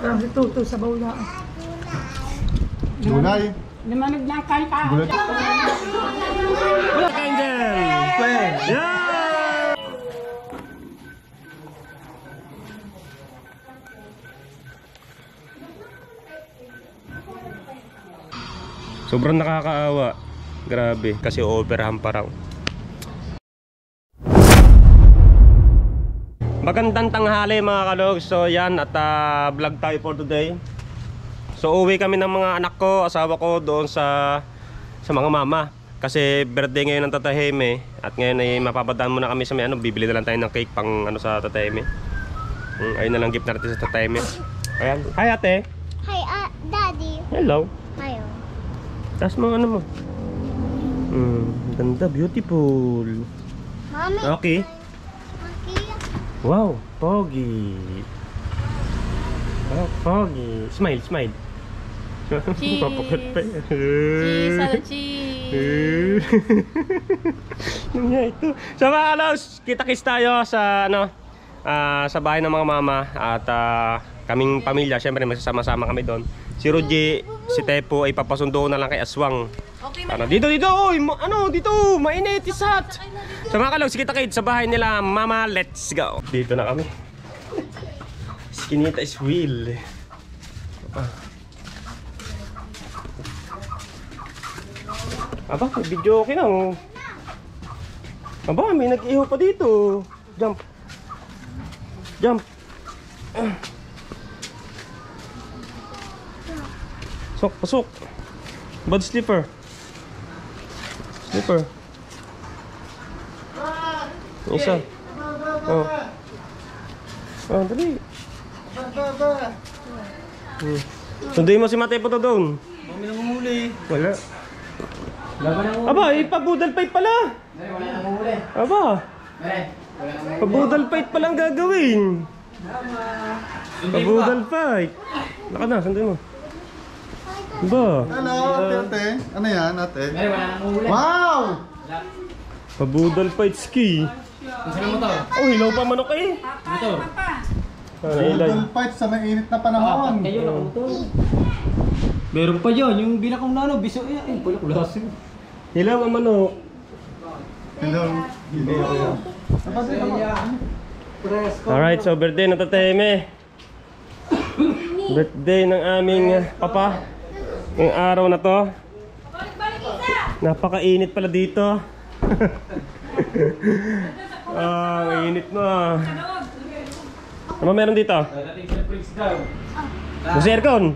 Parang si Tuto sa bawla. Gulay. Limanig na kain ka. Gulay. Angel! Play! Yeah! Sobrang nakakaawa. Grabe, kasi overahan pa raw. Magandang tanghali mga kalog. So yan, at vlog tayo for today. So uwi kami ng mga anak ko, asawa ko doon sa mga mama. Kasi birthday ngayon ng Tata Heme. At ngayon ay mapapadaan muna kami sa may bibili na lang tayo ng cake pang sa Tata Heme. Ayun na lang gift natin sa Tata Heme. Ayan. Hi ate. Hi, Daddy. Hello. Hi. Taas mo mo. Ganda, beautiful. Mommy. Okay. Wow, pogi. Oh, pogi. Smile, smile. Cheese. Papakot pa. Cheese, cheese. Yung nga ito. So mga kalos, kita-kits tayo sa sa bahay ng mga mama. At kaming pamilya, syempre magsasama-sama kami doon. Si Ruji, si Tepo ay papasundo na lang kay Aswang. Okay, Dito, oy, dito, mainit, is hot. So mga kalog, kita-kits sa bahay nila, mama, let's go. Dito na kami. Skinita is real. Aba, may video okay na oh. Aba, may nag-iho pa dito. Jump. Jump. Pasok, pasok. Bad slipper. Slipper. Isa. Oh. Oh, dali. Sunduin mo si Matepo to doon. Mami na mamuli. Wala. Aba, ipabudal fight pala. Wala na mamuli. Aba. Pabudal fight pala ang gagawin. Pabudal fight. Laka na, sunduin mo. Ba? Hello, ate. Ano yan, ate? Wow! Pabudal fight ski. Saan mo to? Oh, hilaw pa manok eh. Ito. Budal fight sa mainit na panahon. Meron pa dyan, yung binakong nano, biso yan. Pula kulasin. hilaw ang manok. Hello. Alright, so birthday ng Tata Heme. Birthday ng aming papa. Yung araw na to. Napakainit pala dito. Ang init na. Ano meron dito? Gusto aircon?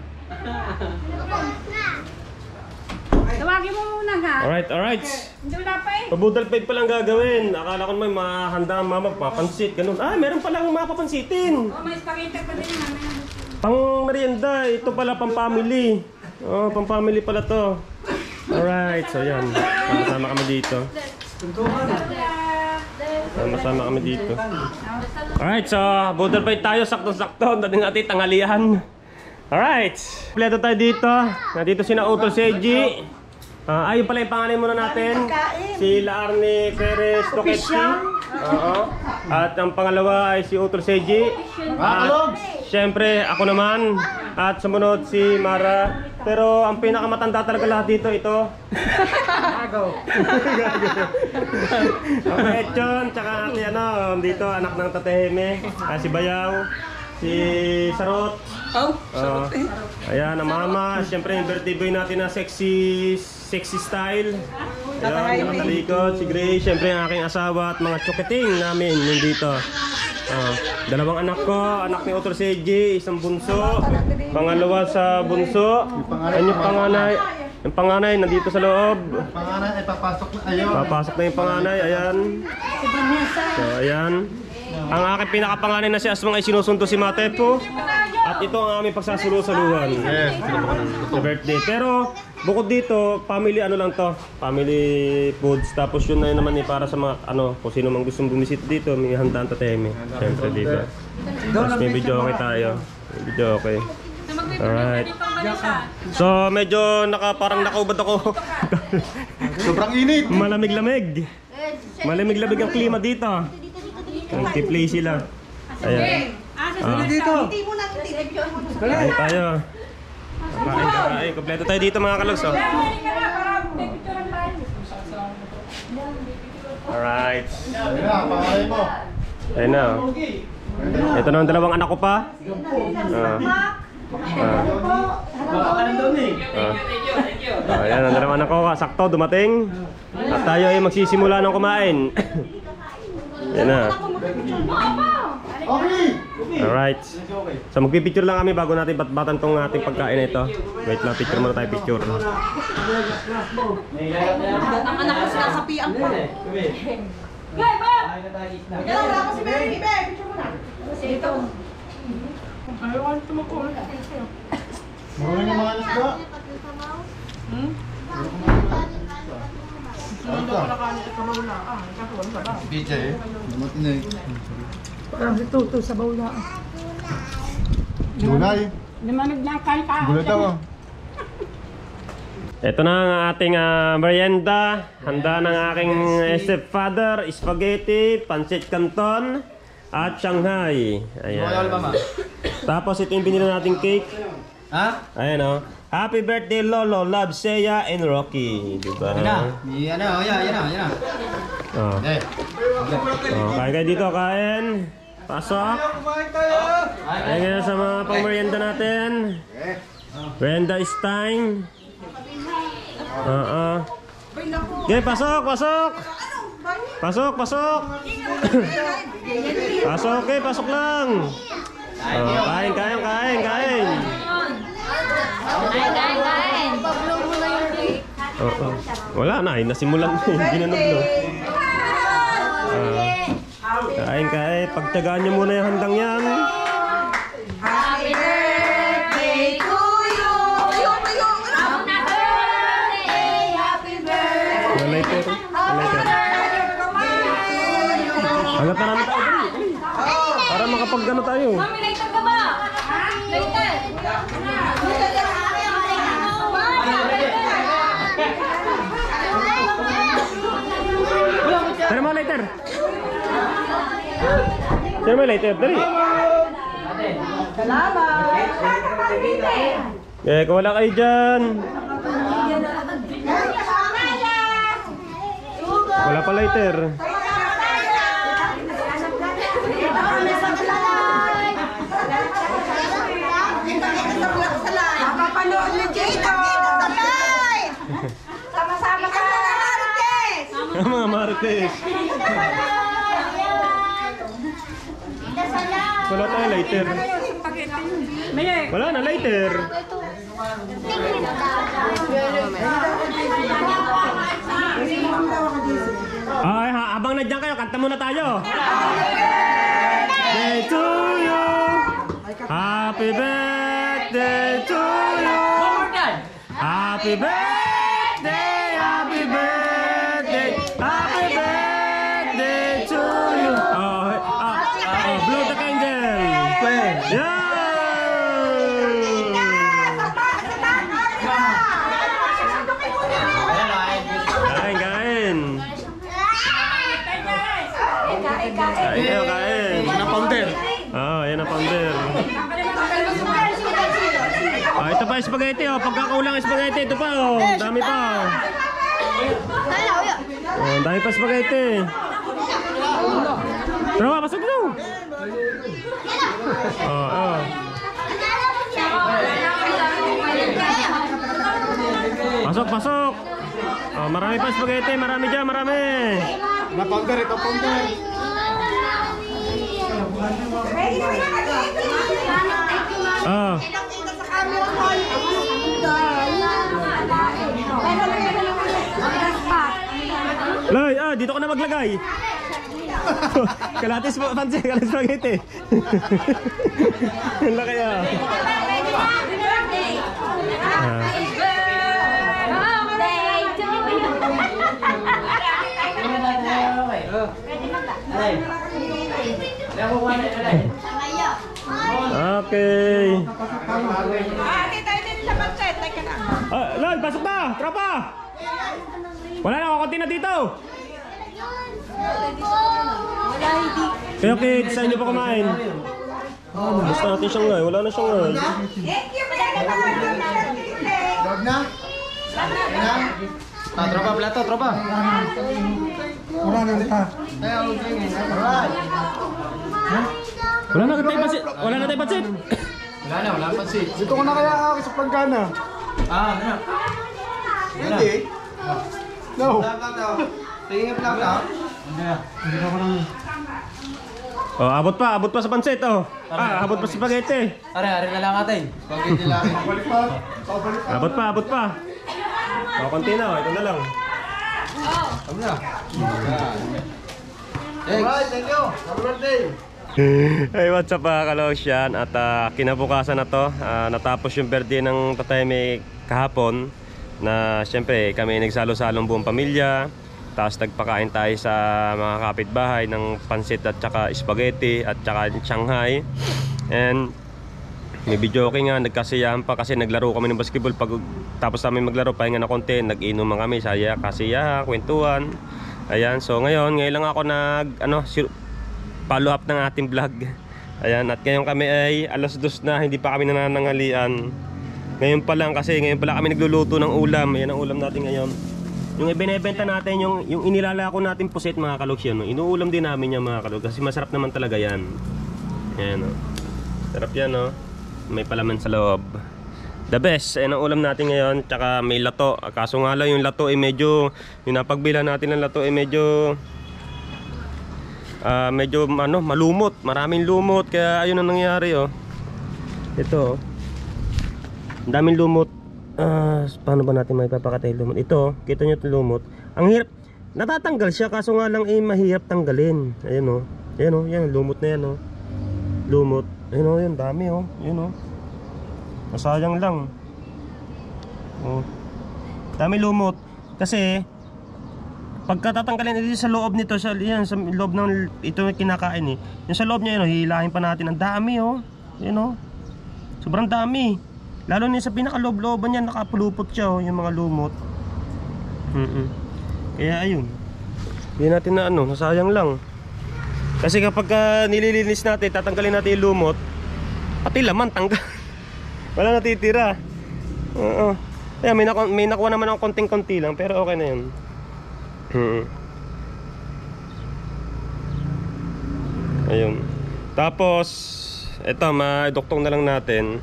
Tawagin mo muna nga. Alright, alright. Hindi wala pa eh. Pabudal fight pa lang gagawin. Akala ko naman mahanda ang mama, papansit, ganun. Meron palang mapapansitin. Oh, may spaghetti pa din namin. Pang merienda, ito pala pang family. Oh, pang family pala to. Alright, so yan. Sama kami dito. Sama kami dito. Alright, so budal fight tayo, sakto-sakto. Dating natin tanghalian. Alright, pleto tayo dito. Nandito sina Utol Seiji. Ayun pala yung pangalan muna natin. Si Laarne Perez Toketsi. At ang pangalawa ay si Utol Seiji. At syempre ako naman. At sumunod si Mara. Pero ang pinakamatanda talaga lahat dito, ito. Gago. Okay, Etchon. Tsaka ate dito anak ng Tata Heme. Si Bayaw. Si Sarot. Ayan, ang mama. Siyempre yung birthday boy natin na sexy style. Ayan, nakatalikod. Si Grace. Siyempre ang aking asawa at mga choketing namin nandito. Dalawang anak ko. Anak ni Utol Seiji. Isang bunso. Pangalawa sa bunso. Yung panganay. Yung panganay nandito sa loob. Yung panganay ay papasok na. Ayun. Papasok na yung panganay. Ayan. So ayan. Ang aking pinakapanganay na si Aswang ay sinusundo si Matepo. At ito ang aming pagsasalo-saluhan. Yes. Sa birthday. Pero bukod dito, family lang to. Family foods. Tapos yun na naman para sa mga kung sino mang gustong bumisit dito, may handaan Tata Heme. Siyempre dito. Tapos may video okay tayo. May video okay. Alright. So medyo parang nakaubad ako. Sobrang init. Malamig-lamig. Malamig-lamig ang klima dito. Nag-play sila. Ayan. Dito. Kain tayo. Kain. Kompleto tayo dito mga kalogs. Oh. Alright. Ayun na. Ito na ang dalawang anak ko pa. Ayan ang dalawang anak ko. Sakto dumating. At tayo ay magsisimula ng kumain. Ayan na. Alright. So magpipicture lang kami bago natin batbatan tong ating pagkain na ito. Wait lang, picture muna tayo, picture. Ang anak ko sinasapian ko. Gay, Bob! Yan, wala ko si Mary. Picture mo na. Ito. Ayaw ko tumakul. Marami ng mga alas ba? BJ, dumating na eh. Parang dito sa bawla. Gulay. Limanag na kain ka. Gulay daw ah. Ito na ang ating merienda. Handa ng aking stepfather, spaghetti, pancit canton, at Shanghai. Ayan. Tapos ito yung binili nating cake. Ha? Ayan o. Happy birthday Lolo, love Seiya and Rocky. Diba? Yan na. Yan na. Oh. Oh, kain kayo dito, kain. Pasok. Kain kayo sa mga pang-merienda natin. Merienda is time. Okay, pasok. Pasok, okay, pasok lang. Kain. Wala na, nasimulan mo yung ginanuglo. Kain. Pagtagaan nyo muna yung handang yan. Happy birthday to you. Happy birthday. Later. Hangat na namin tayo dali. Para makapag-gano tayo. Mami, later ka ba? Later. Tara mo later. Dali. Kung wala kayo dyan. Wala pa lighter. Kapapanood ni Jito. Sama-sama ka. Mga Marites. Wala tayo lighter. Wala na lighter. Ay, habang nandiyan kayo, kanta muna tayo. Birthday to you. Happy birthday to you. Happy birthday, happy birthday, happy birthday to you. Blow the candle. Yeah. Kain. Yan ang pounder. Yan ang pounder. Ito pa yung spaghetti oh. Pagkakaulang spaghetti, ito pa oh. Dami pa. Dami pa spaghetti. Pero pasok daw. Pasok. Marami pa spaghetti, marami dyan, marami. Na-pounder, ito pounder. Loy, dito ka na maglagay. Kalatis pansin, kalatis spaghetti. Yan lang kaya. Okay. Loy, pasok na! Tropa! Wala na, kakunti na dito! Kaya kids, saan nyo pa kumain? Basta natin Shanghai. Wala na Shanghai. Dog na? Tropa plato, tropa. Wala na kita. Wala na tayo pansit. Wala na tayo pansit. Wala pa si. Dito ko na kaya ako sa planggana. Ano na? Hindi. No. Tingin plato. Oh, abot pa sa pansit oh. Abot pa sa spaghetti. Are na lang atin. Spaghetti lang. Abot pa. Oh, konti na, ito na lang. Ano na? Alright, thank you. Happy birthday. Hey, what's up mga kalosyan? At kinabukasan na to, natapos yung birthday ng tatay may kahapon. Na syempre kami nagsalo-salong buong pamilya. Tapos nagpakain tayo sa mga kapitbahay ng pansit at saka spaghetti at saka Shanghai. And may video okay nga, nagkasiyahan pa kasi naglaro kami ng basketball. Pag tapos namin maglaro, pahinga na konti, nag-inuman kami, saya, kasiyahan, kwentuhan. Ayan, so ngayon lang ako follow up ng ating vlog. Ayan, at ngayon kami ay alas 2 na, hindi pa kami nananangalian. Ngayon pa lang kami nagluluto ng ulam. Ayan ang ulam natin ngayon. Yung ibinebenta natin, yung inilalako natin pusit mga kalogs yan, no? Inuulam din namin yan mga kalogs kasi masarap naman talaga yan. Ayan o, sarap yan o, may palaman sa loob. The best, ayan ang ulam natin ngayon. Tsaka may lato, kaso nga lang yung lato ay medyo, yung napagbila natin ng lato ay medyo malumot, maraming lumot. Kaya ayun ang nangyari o. Ito o, ang daming lumot. Paano ba natin may papakatay lumot? Ito, kita nyo itong lumot. Ang hirap, natatanggal siya kaso nga lang mahirap tanggalin. Ayan o, yan, lumot na yan o. Lumot, ayun o, yan, dami o. Yun o, masayang lang o. Dami lumot. Kasi pagka tatanggalin ito sa loob nito, sa loob ng ito yung kinakain yung sa loob niya yun, hihilahin pa natin. Ang dami o, yun o, sobrang dami. Lalo na sa pinakaloob-looban niya, nakapulupot siya yung mga lumot. Kaya ayun, hindi natin na nasayang lang. Kasi kapag nililinis natin, tatanggalin natin yung lumot, pati laman tanggal. Wala natitira. Kaya may nakuha naman ako konting-konti lang, pero okay na yun. Ayun. Tapos eto, ma-doktong na lang natin.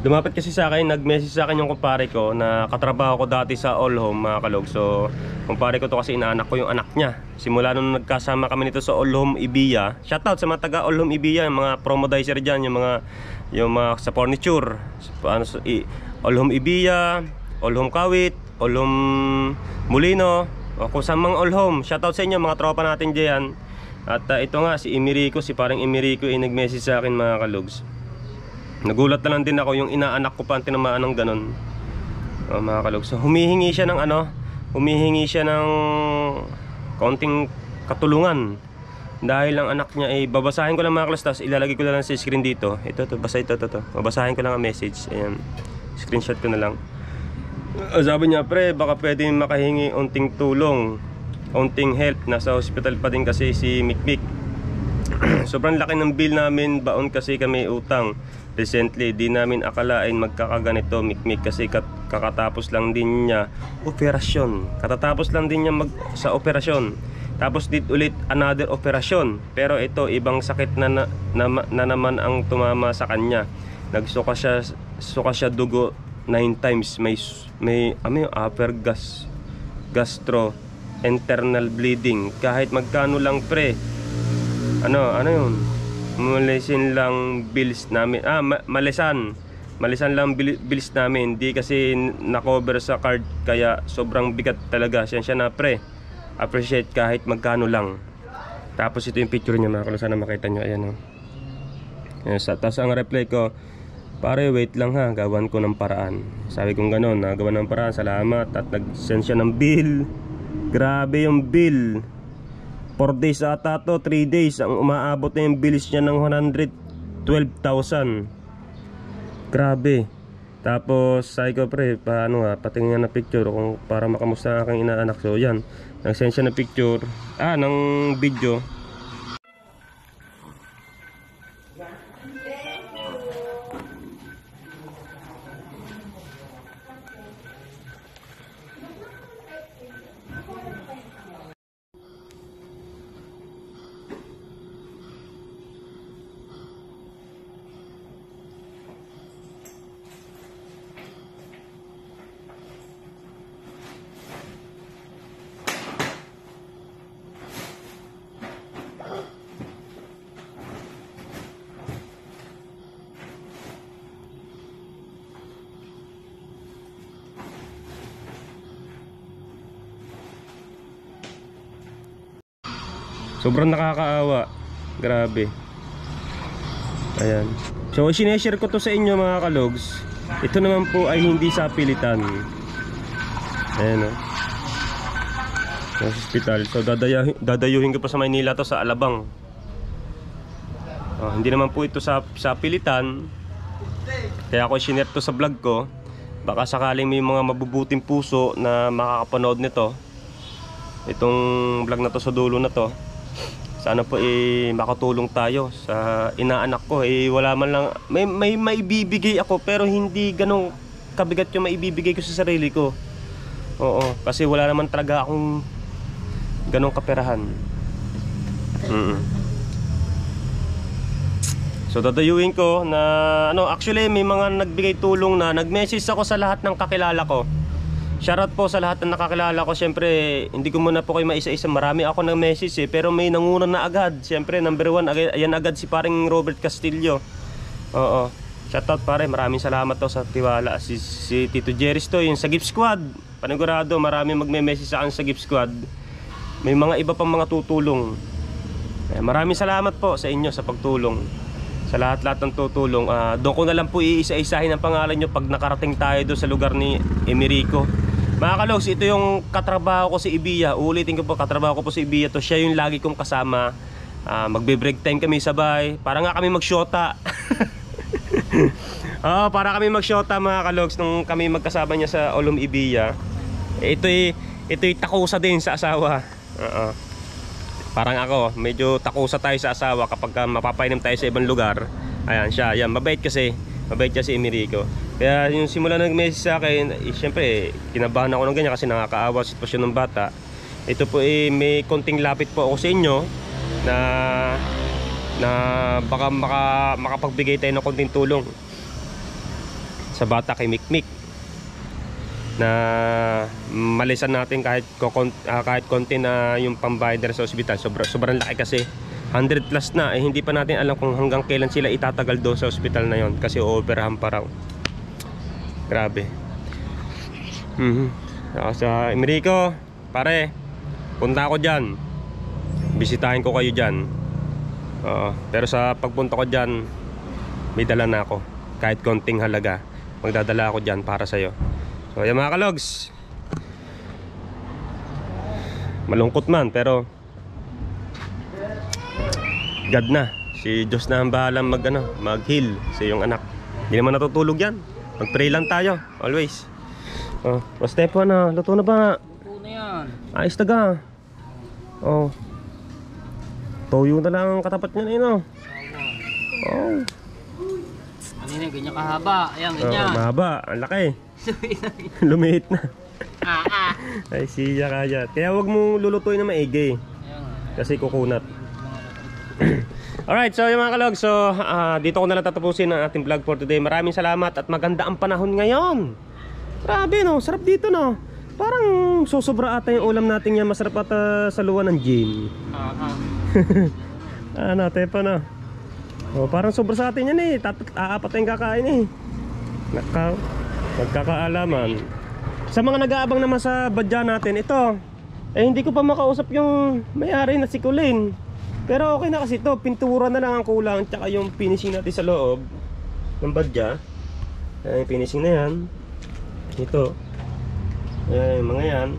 Lumapit kasi sa akin, nag-message sa akin yung kumpare ko na katrabaho ko dati sa All Home mga kalog. So kumpare ko to kasi inaanak ko yung anak niya. Simula nung nagkasama kami nito sa All Home Ibiya. Shoutout sa mga taga All Home Ibiya, yung mga promodizer dyan, yung mga sa furniture, All Home Ibiya, All Home Kawit, All Home Molino, o kung saan mga All Home. Shoutout sa inyo mga tropa natin dyan. At ito nga si Emirico, si parang Emirico ay nag-message sa akin mga kalugs. Nagulat na lang din ako, yung inaanak ko pa ang tinamaan ng ganun. Mga kalugs. So humihingi siya ng kaunting katulungan. Dahil ang anak niya ay babasahin ko lang mga kalugs, tapos ilalagay ko lang sa screen dito. Basta ito. Babasahin ko lang ang message. Ayan. Screenshot ko na lang. Sabi niya, pre, baka pwede makahingi unting tulong, unting help. Nasa hospital pa din kasi si Mikmik. Sobrang laki ng bill namin, baon kasi kami utang. Recently, di namin akalain magkakaganito, Mikmik, kasi kakatapos lang din niya operasyon. Katatapos lang din niya sa operasyon. Tapos dit ulit another operasyon. Pero ito, ibang sakit na naman ang tumama sa kanya. Nagsuka siya dugo 9 times. May upper gastro internal bleeding. Kahit magkano lang, pre. Ano yun? Malisan lang bills namin. Malisan lang bills namin. Hindi kasi na-cover sa card, kaya sobrang bigat talaga. Siya na, pre. Appreciate kahit magkano lang. Tapos ito yung picture niya mga kalong. Sana makita nyo. Ayan o. Tapos ang reply ko, pare, wait lang ha, gawan ko ng paraan. Sabi kong gano'n, gawan ng paraan, salamat. At nag-send siya ng bill. Grabe yung bill. 4 days ata to, 3 days. Ang umaabot na yung bills niya ng 112,000. Grabe. Tapos sabi ko, pre, patingin na picture kung para makamusta ang aking inaanak. So yan, nag-send siya ng picture, ng video. Sobrang nakakaawa. Grabe. Ayan. So, sineshare ko to sa inyo mga kalogs. Ito naman po ay hindi sa pilitan. Ayan o. Sa hospital. So, dadayuhin ko pa sa Maynila to sa Alabang. Hindi naman po ito sa pilitan. Kaya ako sinare to sa vlog ko. Baka sakaling may mga mabubuting puso na makakapanood nito. Itong vlog na to sa dulo na to. Sana po makatulong tayo sa inaanak ko. Wala man lang, may maibibigay ako pero hindi ganong kabigat yung maibibigay ko sa sarili ko. Oo, kasi wala naman talaga akong ganong kaperahan. So dadayuin ko na actually may mga nagbigay tulong na nag-message ako sa lahat ng kakilala ko. Shoutout po sa lahat ng nakakilala ko. Siyempre, hindi ko muna po kayo maisa-isa. Marami ako ng message pero may nanguna na agad. Siyempre, number 1, ayan agad si paring Robert Castillo. Oo. Shoutout pare, maraming salamat to sa tiwala. Si Tito Jerry's to, yung sa Gift Squad. Panigurado, marami magme-message sa akin sa Gift Squad. May mga iba pang mga tutulong. Maraming salamat po sa inyo sa pagtulong. Sa lahat-lahat ng tutulong. Doon ko na lang po iisa-isahin ang pangalan nyo pag nakarating tayo doon sa lugar ni Emerico. Mga kalogs, ito yung katrabaho ko si Ibiya. Uulitin ko po, katrabaho ko po si Ibiya to. Siya yung lagi kong kasama. Magbe-break time kami sabay. Para nga kami mag-shota. Para kami mag-shota mga kalogs nung kami magkasama niya sa Olom Ibiya. Ito'y takusa din sa asawa. Parang ako, medyo takusa tayo sa asawa kapag mapapainom tayo sa ibang lugar. Ayan siya, ayan, mabait kasi. Mabait siya si Emerico. Kaya yung simula nag-message sa akin, syempre kinabahan ako ng ganyan kasi nakakaawa sitwasyon ng bata. Ito po may konting lapit po ako sa inyo na baka makapagbigay tayo ng konting tulong sa bata kay Mikmik, na malisan natin kahit konti na yung pambayad sa ospital. Sobrang laki kasi 100 plus na, hindi pa natin alam kung hanggang kailan sila itatagal doon sa ospital na yon kasi ooperahan pa raw. Grabe. Sa Emerico, pare, punta ako dyan, bisitahin ko kayo dyan. Pero sa pagpunta ko dyan, may dala na ako, kahit konting halaga magdadala ako dyan para sa'yo. So yan mga kalogs, malungkot man pero God na, si Diyos na ang bahalang mag-heal sa iyong anak. Hindi naman natutulog yan, mag-pray lang tayo always. Stefan, luto na ba? Luto na yan. Ayos taga. Toyo na lang ang katapat niya na yun. Kanina ganyan kahaba. Ayan, ganyan. Mahaba, ang laki. Lumiit na. Ay siya kaya. Kaya wag mong lulutuin na maigi kasi kukunat. Alright, so yung mga kalog, so dito ko na lang tatapusin ang ating vlog for today. Maraming salamat at maganda ang panahon ngayon. Grabe no, sarap dito no. Parang sosobra ata yung ulam natin yan. Masarap ata sa luwa ng gym. Tepa na. Parang sobra sa atin yan eh. Aapat tayong kakain eh. Magkakaalaman. Sa mga nag-aabang naman sa badya natin, ito hindi ko pa makausap yung may-ari na si Colin. Pero okay na kasi ito, pintura na lang ang kulang. Tsaka yung finishing natin sa loob ng badya. Yung finishing na yan. Ito yung mga yan,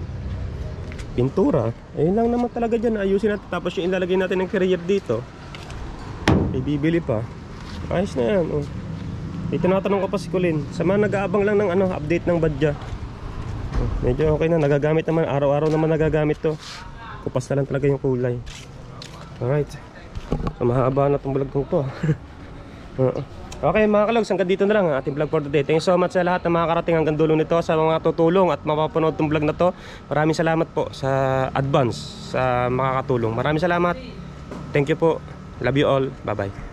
pintura. Ayun lang naman talaga dyan, ayusin natin. Tapos yung ilalagay natin ng carrier dito, bibili pa. Ayos na yan. Tinatanong ko pa si Colin sa mga nag-aabang lang ng update ng badya. Medyo okay na, nagagamit naman. Araw-araw naman nagagamit to. Kupas na lang talaga yung kulay. Alright, so mahaba na itong vlog ko. Okay mga kalogs, hanggang dito na lang ang ating vlog for today. Thank you so much sa lahat ng mga karating hanggang dulo nito, sa mga tutulong at mapapanood tong vlog na to. Maraming salamat po sa advance sa makakatulong. Maraming salamat. Thank you po. Love you all. Bye bye.